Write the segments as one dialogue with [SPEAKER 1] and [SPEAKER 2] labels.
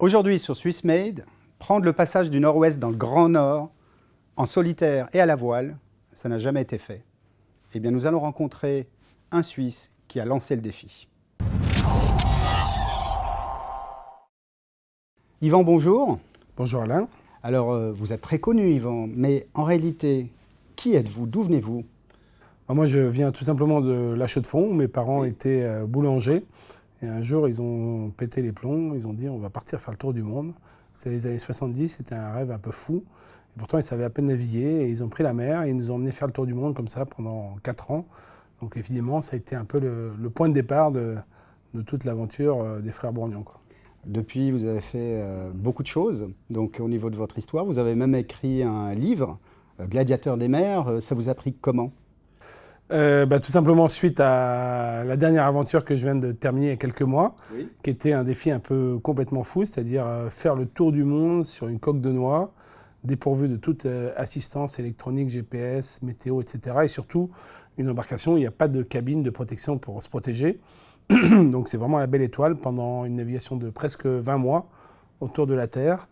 [SPEAKER 1] Aujourd'hui sur Swiss Made, prendre le passage du Nord-Ouest dans le Grand Nord, en solitaire et à la voile, ça n'a jamais été fait. Eh bien, nous allons rencontrer un Suisse qui a lancé le défi. Yvan, bonjour.
[SPEAKER 2] Bonjour Alain.
[SPEAKER 1] Alors, vous êtes très connu, Yvan, mais en réalité, qui êtes-vous? D'où venez-vous?
[SPEAKER 2] Moi, je viens tout simplement de La Chaux-de-Fonds. Mes parents étaient boulangers. Et un jour, ils ont pété les plombs. Ils ont dit, on va partir faire le tour du monde. C'est les années 70, c'était un rêve un peu fou. Et pourtant, ils savaient à peine naviguer. Et ils ont pris la mer et ils nous ont emmenés faire le tour du monde comme ça pendant 4 ans. Donc évidemment, ça a été un peu le point de départ de toute l'aventure des frères Bourgnon, quoi.
[SPEAKER 1] Depuis, vous avez fait beaucoup de choses. Donc, au niveau de votre histoire, vous avez même écrit un livre, Gladiateur des mers. Ça vous a pris comment?
[SPEAKER 2] Tout simplement suite à la dernière aventure que je viens de terminer il y a quelques mois, qui était un défi un peu complètement fou, c'est-à-dire faire le tour du monde sur une coque de noix, dépourvue de toute assistance électronique, GPS, météo, etc. Et surtout, une embarcation où il n'y a pas de cabine de protection pour se protéger. Donc c'est vraiment la belle étoile pendant une navigation de presque 20 mois autour de la Terre.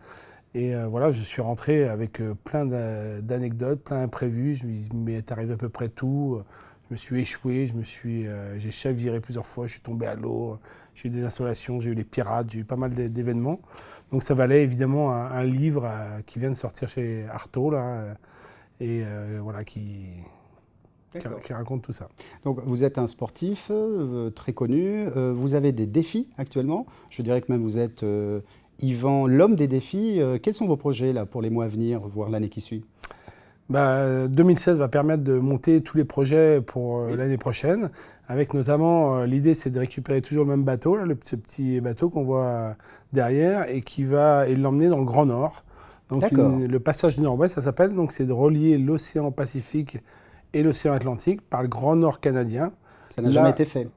[SPEAKER 2] Et voilà, je suis rentré avec plein d'anecdotes, plein d'imprévus. Il m'est arrivé à peu près tout. Je me suis échoué, j'ai chaviré plusieurs fois, je suis tombé à l'eau, j'ai eu des insolations, j'ai eu les pirates, j'ai eu pas mal d'événements. Donc ça valait évidemment un livre qui vient de sortir chez Artaud, là, voilà, qui raconte tout ça.
[SPEAKER 1] Donc vous êtes un sportif très connu, vous avez des défis actuellement. Je dirais que même vous êtes Yvan, l'homme des défis. Quels sont vos projets là, pour les mois à venir, voire l'année qui suit?
[SPEAKER 2] 2016 va permettre de monter tous les projets pour l'année prochaine, avec notamment l'idée c'est de récupérer toujours le même bateau, là, ce petit bateau qu'on voit derrière, et l'emmener dans le Grand Nord. Donc le passage du Nord-Ouest, ça s'appelle, donc c'est de relier l'océan Pacifique et l'océan Atlantique par le Grand Nord canadien.
[SPEAKER 1] Ça n'a jamais été fait?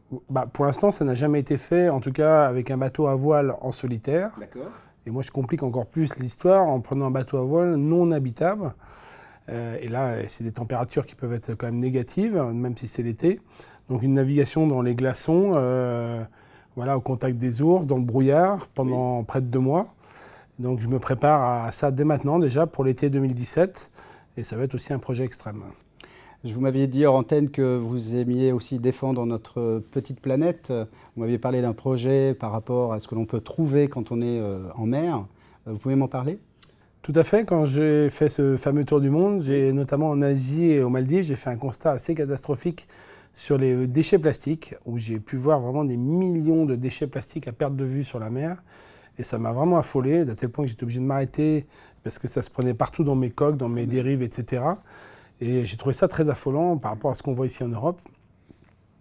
[SPEAKER 2] Pour l'instant, ça n'a jamais été fait, en tout cas avec un bateau à voile en solitaire.
[SPEAKER 1] D'accord.
[SPEAKER 2] Et moi, je complique encore plus l'histoire en prenant un bateau à voile non habitable. Et là, c'est des températures qui peuvent être quand même négatives, même si c'est l'été. Donc une navigation dans les glaçons, voilà, au contact des ours, dans le brouillard, pendant près de 2 mois. Donc je me prépare à ça dès maintenant déjà pour l'été 2017. Et ça va être aussi un projet extrême.
[SPEAKER 1] Vous m'aviez dit hors antenne que vous aimiez aussi défendre notre petite planète. Vous m'aviez parlé d'un projet par rapport à ce que l'on peut trouver quand on est en mer. Vous pouvez m'en parler?
[SPEAKER 2] Tout à fait. Quand j'ai fait ce fameux tour du monde, notamment en Asie et aux Maldives, j'ai fait un constat assez catastrophique sur les déchets plastiques, où j'ai pu voir vraiment des millions de déchets plastiques à perte de vue sur la mer. Et ça m'a vraiment affolé, à tel point que j'étais obligé de m'arrêter parce que ça se prenait partout dans mes coques, dans mes dérives, etc. Et j'ai trouvé ça très affolant par rapport à ce qu'on voit ici en Europe.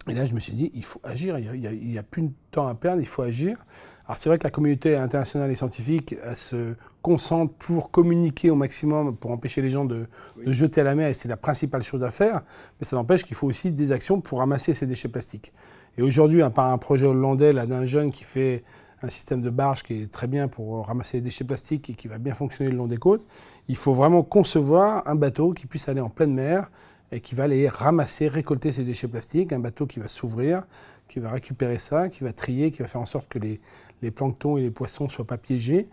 [SPEAKER 2] Et là, je me suis dit, il faut agir, il n'y a plus de temps à perdre, il faut agir. Alors c'est vrai que la communauté internationale et scientifique elle se concentre pour communiquer au maximum, pour empêcher les gens de jeter à la mer, et c'est la principale chose à faire. Mais ça n'empêche qu'il faut aussi des actions pour ramasser ces déchets plastiques. Et aujourd'hui, par un projet hollandais d'un jeune qui fait un système de barge qui est très bien pour ramasser les déchets plastiques et qui va bien fonctionner le long des côtes, il faut vraiment concevoir un bateau qui puisse aller en pleine mer et qui va aller ramasser, récolter ces déchets plastiques, un bateau qui va s'ouvrir, qui va récupérer ça, qui va trier, qui va faire en sorte que les planctons et les poissons ne soient pas piégés.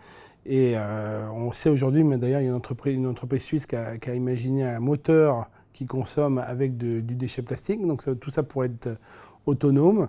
[SPEAKER 2] Et on sait aujourd'hui, mais d'ailleurs il y a une entreprise suisse qui a imaginé un moteur qui consomme avec du déchet plastique, donc tout ça pourrait être autonome.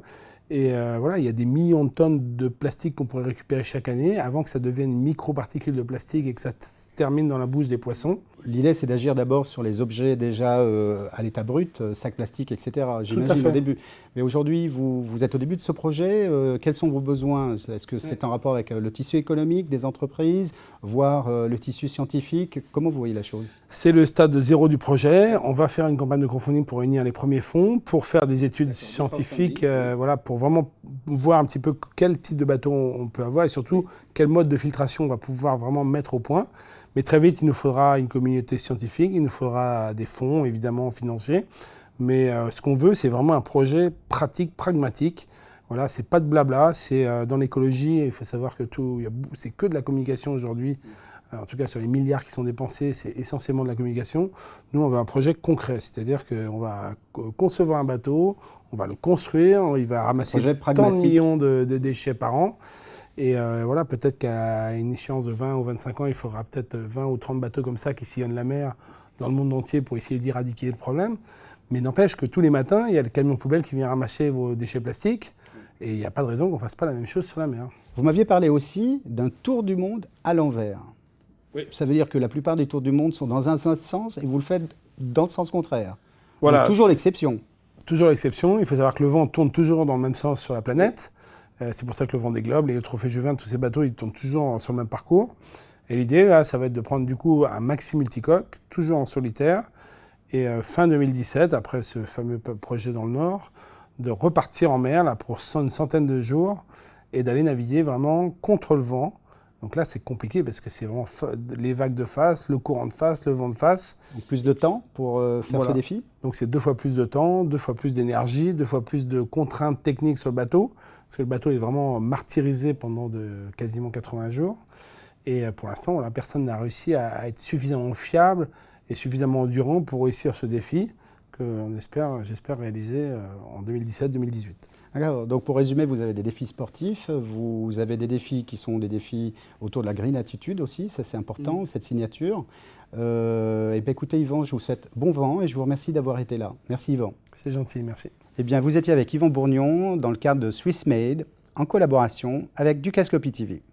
[SPEAKER 2] Et voilà, il y a des millions de tonnes de plastique qu'on pourrait récupérer chaque année avant que ça devienne une microparticule de plastique et que ça se termine dans la bouche des poissons.
[SPEAKER 1] L'idée, c'est d'agir d'abord sur les objets déjà à l'état brut, sacs plastiques, etc. J'imagine au début. Mais aujourd'hui, vous êtes au début de ce projet. Quels sont vos besoins? Est-ce que c'est en rapport avec le tissu économique des entreprises, voire le tissu scientifique? Comment vous voyez la chose?
[SPEAKER 2] C'est le stade 0 du projet. On va faire une campagne de crowdfunding pour réunir les premiers fonds, pour faire des études scientifiques, voilà, pour vraiment voir un petit peu quel type de bateau on peut avoir et surtout quel mode de filtration on va pouvoir vraiment mettre au point. Mais très vite, il nous faudra une communauté scientifique, il nous faudra des fonds, évidemment, financiers. Mais ce qu'on veut, c'est vraiment un projet pratique, pragmatique. Voilà, c'est pas de blabla, c'est dans l'écologie, il faut savoir que c'est que de la communication aujourd'hui. En tout cas, sur les milliards qui sont dépensés, c'est essentiellement de la communication. Nous, on veut un projet concret, c'est-à-dire qu'on va concevoir un bateau, on va le construire, il va ramasser tant de millions de déchets par an. Et voilà, peut-être qu'à une échéance de 20 ou 25 ans, il faudra peut-être 20 ou 30 bateaux comme ça qui sillonnent la mer dans le monde entier pour essayer d'éradiquer le problème. Mais n'empêche que tous les matins, il y a le camion poubelle qui vient ramasser vos déchets plastiques. Et il n'y a pas de raison qu'on ne fasse pas la même chose sur la mer.
[SPEAKER 1] Vous m'aviez parlé aussi d'un tour du monde à l'envers.
[SPEAKER 2] Oui.
[SPEAKER 1] Ça veut dire que la plupart des tours du monde sont dans un autre sens et vous le faites dans le sens contraire.
[SPEAKER 2] Voilà.
[SPEAKER 1] Donc, toujours l'exception.
[SPEAKER 2] Toujours l'exception. Il faut savoir que le vent tourne toujours dans le même sens sur la planète. C'est pour ça que le Vendée Globe, les Trophées Juvin, tous ces bateaux, ils tournent toujours sur le même parcours. Et l'idée, là, ça va être de prendre du coup un maxi multicoque, toujours en solitaire. Et fin 2017, après ce fameux projet dans le Nord, de repartir en mer là, pour une centaine de jours et d'aller naviguer vraiment contre le vent. Donc là, c'est compliqué parce que c'est vraiment les vagues de face, le courant de face, le vent de face.
[SPEAKER 1] Donc, plus de temps pour faire ce défi.
[SPEAKER 2] Donc c'est 2 fois plus de temps, 2 fois plus d'énergie, 2 fois plus de contraintes techniques sur le bateau, parce que le bateau est vraiment martyrisé pendant quasiment 80 jours. Et pour l'instant, voilà, personne n'a réussi à être suffisamment fiable et suffisamment endurant pour réussir ce défi j'espère réaliser en 2017-2018.
[SPEAKER 1] Alors, donc pour résumer, vous avez des défis sportifs, vous avez des défis qui sont des défis autour de la green attitude aussi, ça c'est important, cette signature. Et bien écoutez Yvan, je vous souhaite bon vent et je vous remercie d'avoir été là. Merci Yvan.
[SPEAKER 2] C'est gentil, merci.
[SPEAKER 1] Eh bien vous étiez avec Yvan Bourgnon dans le cadre de Swiss Made, en collaboration avec Ducascopy TV.